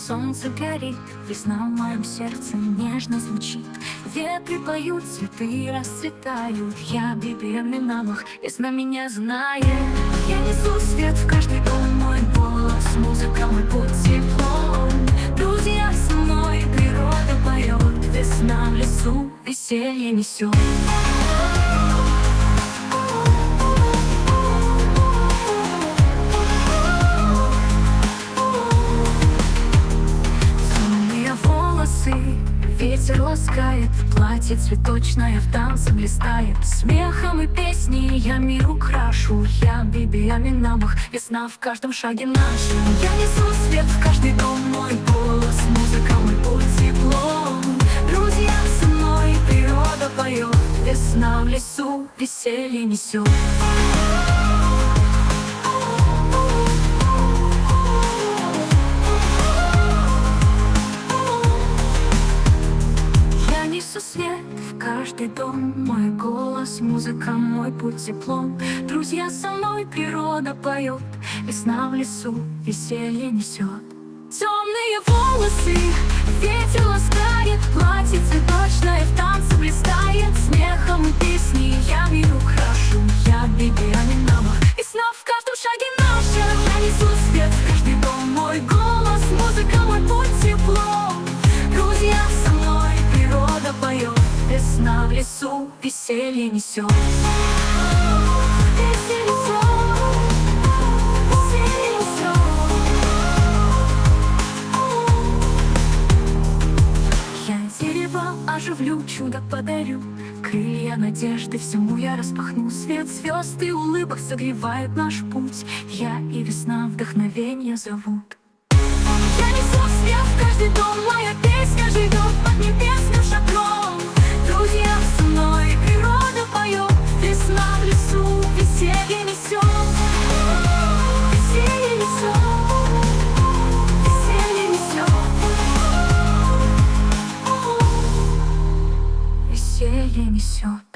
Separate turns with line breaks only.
солнце горит, весна в моем сердце нежно звучит. Ветры поют, цветы расцветают, я беременных, весна меня знает. Я несу свет в каждый дом, мой голос, музыка, мой путь, тепло. Друзья со мной, природа поет, весна в лесу, веселье несет. Ветер ласкает, платье цветочное в танце блистает. Смехом и песней я мир украшу, я Аминамах, весна в каждом шаге нашем. Я несу свет в каждый дом, мой голос, музыка, мой путь, тепло. Друзья со мной, природа поет, весна в лесу, веселье несет. Свет в каждый дом, мой голос, музыка, мой путь, тепло. Друзья со мной, природа поет, весна в лесу, веселье несет. Темные волосы, ветер ласкает, платье цветочное в танце блистает. Смехом и песней я мир украшу, я Аминамах, весна в каждом шаге нашем. Я несу свет в каждый дом, мой голос, музыка, мой путь, тепло. Друзья со мной, природа поет, весна в лесу, веселье несет. Веселье несет, веселье несет. Я дерево оживлю, чудо подарю, крылья надежды всему я распахну. Свет звезд и улыбок согревают наш путь, я и весна вдохновение зовут. Я несу свет в каждый дом, моя песня живет под небесным шатром. Друзья со мной, природа поет, весна в лесу, веселье несет. Веселье несет, веселье несет. Веселье несет.